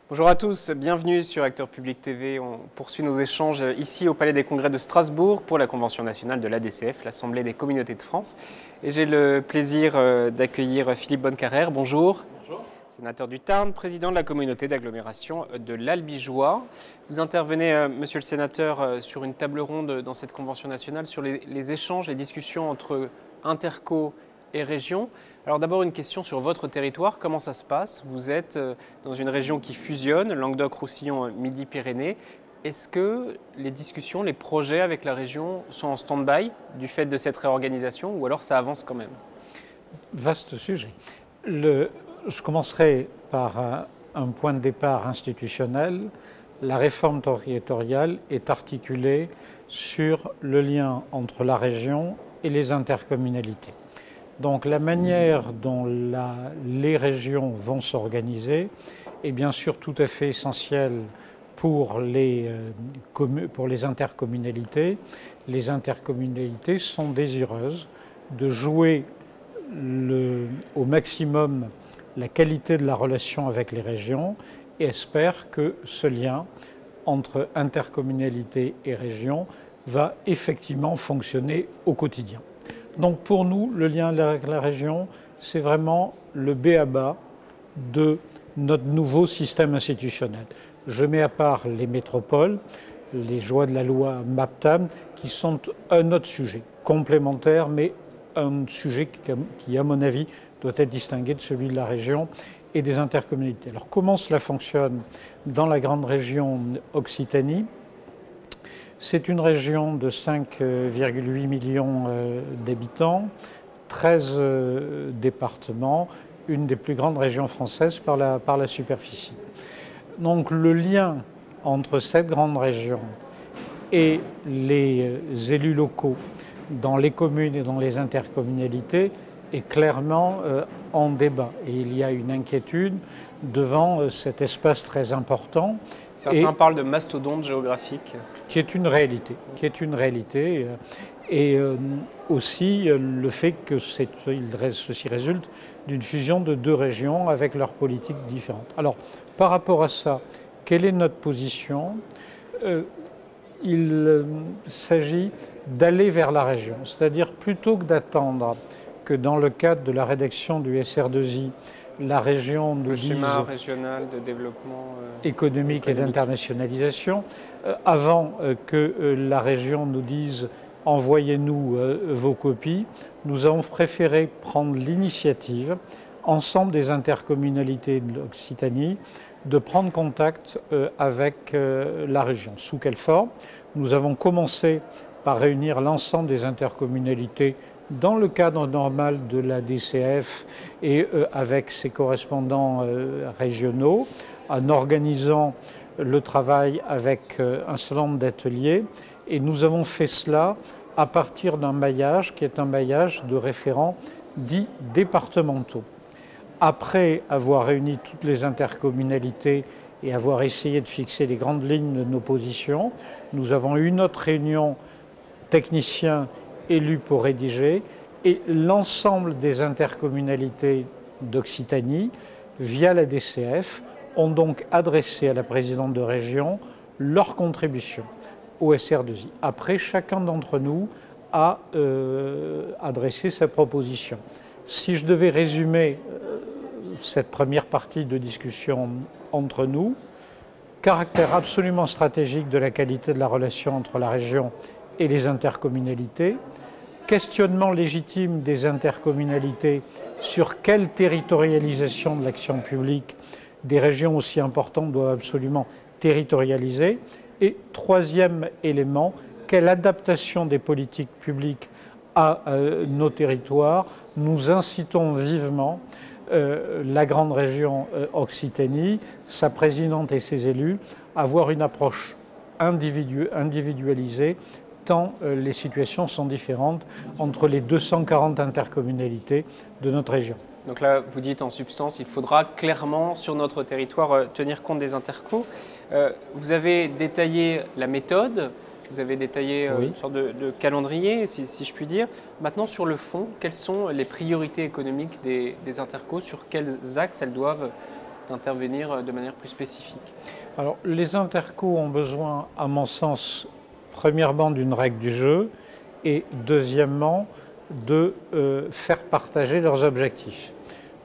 Bonjour à tous, bienvenue sur Acteurs Publics TV. On poursuit nos échanges ici au Palais des Congrès de Strasbourg pour la Convention nationale de l'ADCF, l'Assemblée des communautés de France. Et j'ai le plaisir d'accueillir Philippe Bonnecarrère. Bonjour. Bonjour. Sénateur du Tarn, président de la communauté d'agglomération de l'Albigeois. Vous intervenez, monsieur le sénateur, sur une table ronde dans cette Convention nationale sur les échanges, les discussions entre interco et région. Alors d'abord une question sur votre territoire, comment ça se passe? Vous êtes dans une région qui fusionne, Languedoc-Roussillon, Midi-Pyrénées. Est-ce que les discussions, les projets avec la région sont en stand-by du fait de cette réorganisation ou alors ça avance quand même? Vaste sujet. Je commencerai par un point de départ institutionnel. La réforme territoriale est articulée sur le lien entre la région et les intercommunalités. Donc la manière dont les régions vont s'organiser est bien sûr tout à fait essentielle pour les intercommunalités. Les intercommunalités sont désireuses de jouer au maximum la qualité de la relation avec les régions et espèrent que ce lien entre intercommunalité et région va effectivement fonctionner au quotidien. Donc pour nous, le lien avec la région, c'est vraiment le b.a.-ba de notre nouveau système institutionnel. Je mets à part les métropoles, les joies de la loi MAPTAM, qui sont un autre sujet, complémentaire, mais un sujet qui, à mon avis, doit être distingué de celui de la région et des intercommunalités. Alors comment cela fonctionne dans la grande région Occitanie ? C'est une région de 5,8 millions d'habitants, 13 départements, une des plus grandes régions françaises par la superficie. Donc le lien entre cette grande région et les élus locaux dans les communes et dans les intercommunalités est clairement en débat. Et il y a une inquiétude devant cet espace très important. Certains parlent de mastodonte géographique. Qui est une réalité. Et aussi le fait que ceci résulte d'une fusion de deux régions avec leurs politiques différentes. Alors, par rapport à ça, quelle est notre position ? Il s'agit d'aller vers la région. C'est-à-dire, plutôt que d'attendre que dans le cadre de la rédaction du SR2I, la région nous dise le schéma régional de développement économique et d'internationalisation, avant que la région nous dise envoyez-nous vos copies, nous avons préféré prendre l'initiative, ensemble des intercommunalités de l'Occitanie, de prendre contact avec la région. Sous quelle forme? Nous avons commencé par réunir l'ensemble des intercommunalités dans le cadre normal de la DCF et avec ses correspondants régionaux, en organisant le travail avec un certain nombre d'ateliers. Et nous avons fait cela à partir d'un maillage qui est un maillage de référents dits départementaux. Après avoir réuni toutes les intercommunalités et avoir essayé de fixer les grandes lignes de nos positions, nous avons eu une autre réunion techniciens élus pour rédiger, et l'ensemble des intercommunalités d'Occitanie, via la DCF, ont donc adressé à la présidente de région leur contribution au SR2I. Après, chacun d'entre nous a adressé sa proposition. Si je devais résumer cette première partie de discussion entre nous, caractère absolument stratégique de la qualité de la relation entre la région et les intercommunalités, questionnement légitime des intercommunalités sur quelle territorialisation de l'action publique des régions aussi importantes doivent absolument territorialiser, et troisième élément, quelle adaptation des politiques publiques à nos territoires. Nous incitons vivement la grande région Occitanie, sa présidente et ses élus à avoir une approche individualisée, tant les situations sont différentes entre les 240 intercommunalités de notre région. Donc là, vous dites en substance, il faudra clairement sur notre territoire tenir compte des intercos. Vous avez détaillé la méthode, vous avez détaillé oui. une sorte de calendrier, si je puis dire. Maintenant, sur le fond, quelles sont les priorités économiques des intercos? Sur quels axes elles doivent d'intervenir de manière plus spécifique? Alors, les intercos ont besoin, à mon sens, premièrement d'une règle du jeu et deuxièmement de faire partager leurs objectifs.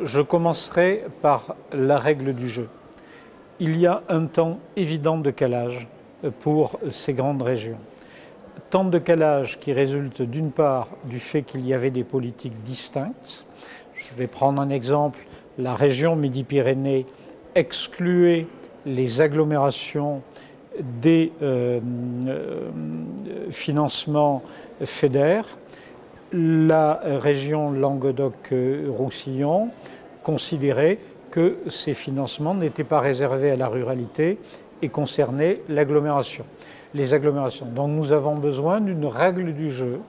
Je commencerai par la règle du jeu. Il y a un temps évident de calage pour ces grandes régions. Temps de calage qui résulte d'une part du fait qu'il y avait des politiques distinctes. Je vais prendre un exemple. La région Midi-Pyrénées excluait les agglomérations des financements FEDER. La région Languedoc-Roussillon considérait que ces financements n'étaient pas réservés à la ruralité et concernaient l'agglomération, les agglomérations. Donc nous avons besoin d'une règle du jeu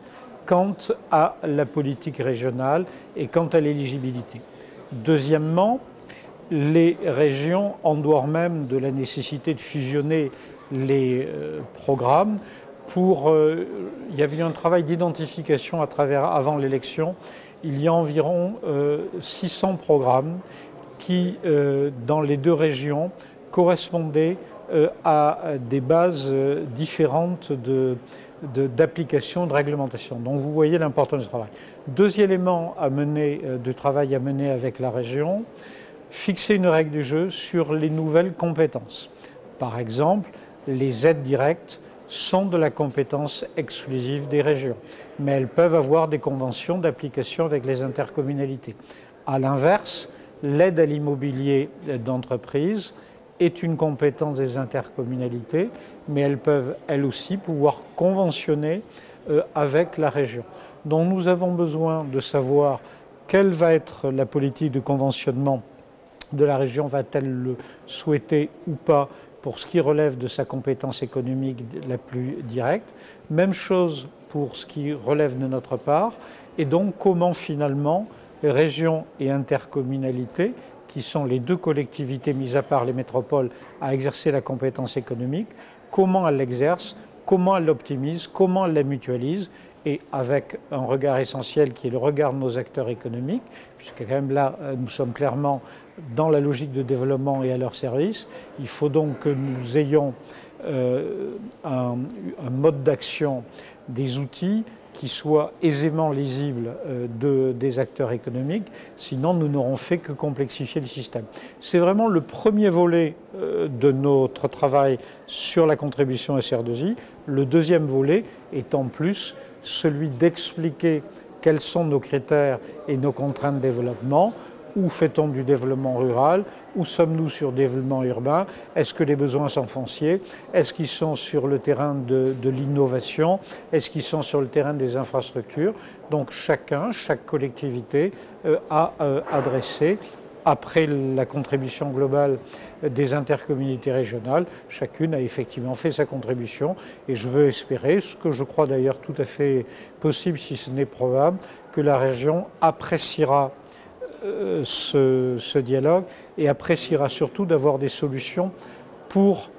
quant à la politique régionale et quant à l'éligibilité. Deuxièmement, les régions, en dehors même de la nécessité de fusionner les programmes, il y avait eu un travail d'identification avant l'élection. Il y a environ 600 programmes qui, dans les deux régions, correspondaient à des bases différentes d'application, de réglementation. Donc vous voyez l'importance du travail. Deux éléments de travail à mener avec la région: fixer une règle du jeu sur les nouvelles compétences. Par exemple, les aides directes sont de la compétence exclusive des régions, mais elles peuvent avoir des conventions d'application avec les intercommunalités. À l'inverse, l'aide à l'immobilier d'entreprise est une compétence des intercommunalités, mais elles peuvent, elles aussi, pouvoir conventionner avec la région. Donc nous avons besoin de savoir quelle va être la politique de conventionnement de la région. Va-t-elle le souhaiter ou pas pour ce qui relève de sa compétence économique la plus directe? Même chose pour ce qui relève de notre part. Et donc comment finalement les régions et intercommunalités, qui sont les deux collectivités, mis à part les métropoles, à exercer la compétence économique, comment elles l'exercent, comment elles l'optimisent, comment elles la mutualisent, et avec un regard essentiel qui est le regard de nos acteurs économiques, puisque quand même là, nous sommes clairement dans la logique de développement et à leur service. Il faut donc que nous ayons un mode d'action, des outils qui soient aisément lisibles des acteurs économiques, sinon nous n'aurons fait que complexifier le système. C'est vraiment le premier volet de notre travail sur la contribution SR2I. Le deuxième volet étant plus celui d'expliquer quels sont nos critères et nos contraintes de développement. Où fait-on du développement rural? Où sommes-nous sur le développement urbain? Est-ce que les besoins sont fonciers? Est-ce qu'ils sont sur le terrain de l'innovation? Est-ce qu'ils sont sur le terrain des infrastructures? Donc chaque collectivité a adressé, après la contribution globale des intercommunalités régionales, chacune a effectivement fait sa contribution. Et je veux espérer, ce que je crois d'ailleurs tout à fait possible si ce n'est probable, que la région appréciera ce dialogue et appréciera surtout d'avoir des solutions pour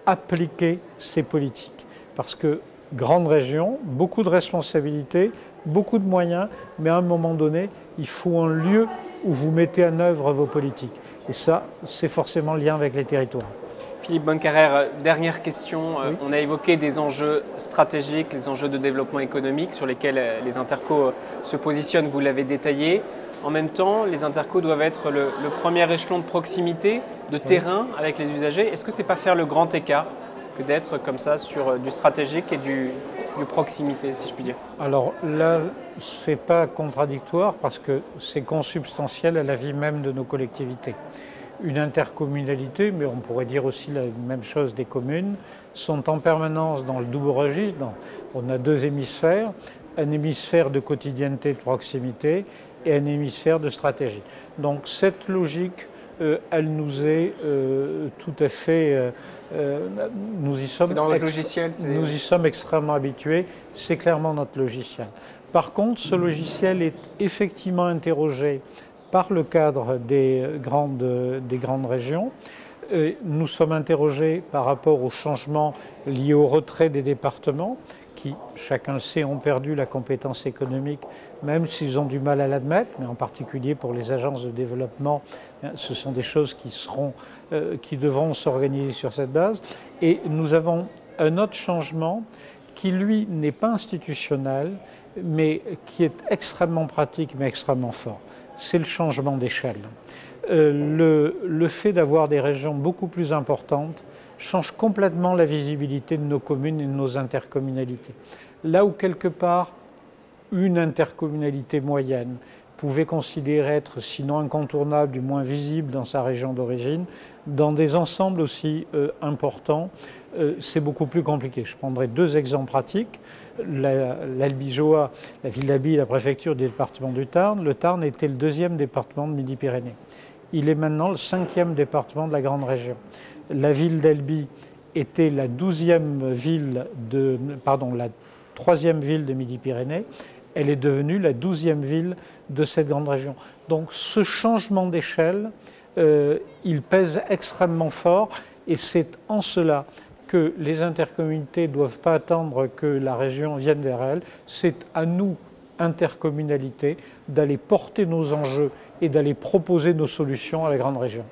appliquer ces politiques. Parce que grande région, beaucoup de responsabilités, beaucoup de moyens, mais à un moment donné, il faut un lieu où vous mettez en œuvre vos politiques. Et ça, c'est forcément lien avec les territoires. Philippe Bonnecarrère, dernière question. Oui. On a évoqué des enjeux stratégiques, les enjeux de développement économique sur lesquels les intercos se positionnent, vous l'avez détaillé. En même temps, les intercos doivent être le premier échelon de proximité, de terrain avec les usagers. Est-ce que ce n'est pas faire le grand écart que d'être comme ça sur du stratégique et du proximité, si je puis dire? Alors là, ce n'est pas contradictoire parce que c'est consubstantiel à la vie même de nos collectivités. Une intercommunalité, mais on pourrait dire aussi la même chose des communes, sont en permanence dans le double registre. On a deux hémisphères, un hémisphère de quotidienneté, de proximité, et un hémisphère de stratégie. Donc cette logique, elle nous est tout à fait... nous y sommes, dans notre logiciel, nous y sommes extrêmement habitués, c'est clairement notre logiciel. Par contre, ce logiciel est effectivement interrogé par le cadre des grandes régions. Nous sommes interrogés par rapport aux changements liés au retrait des départements qui, chacun le sait, ont perdu la compétence économique, même s'ils ont du mal à l'admettre, mais en particulier pour les agences de développement, ce sont des choses qui devront s'organiser sur cette base. Et nous avons un autre changement qui, lui, n'est pas institutionnel, mais qui est extrêmement pratique, mais extrêmement fort. C'est le changement d'échelle. Le fait d'avoir des régions beaucoup plus importantes change complètement la visibilité de nos communes et de nos intercommunalités. Là où quelque part une intercommunalité moyenne pouvait considérer être sinon incontournable, du moins visible dans sa région d'origine, dans des ensembles aussi importants, c'est beaucoup plus compliqué. Je prendrai deux exemples pratiques. L'Albigeois, la ville d'Albi, la préfecture du département du Tarn. Le Tarn était le 2e département de Midi-Pyrénées. Il est maintenant le 5e département de la grande région. La ville d'Albi était la 12e ville la 3e ville de Midi-Pyrénées. Elle est devenue la 12e ville de cette grande région. Donc ce changement d'échelle, il pèse extrêmement fort, et c'est en cela que les intercommunalités ne doivent pas attendre que la région vienne vers elles. C'est à nous, intercommunalités, d'aller porter nos enjeux et d'aller proposer nos solutions à la grande région.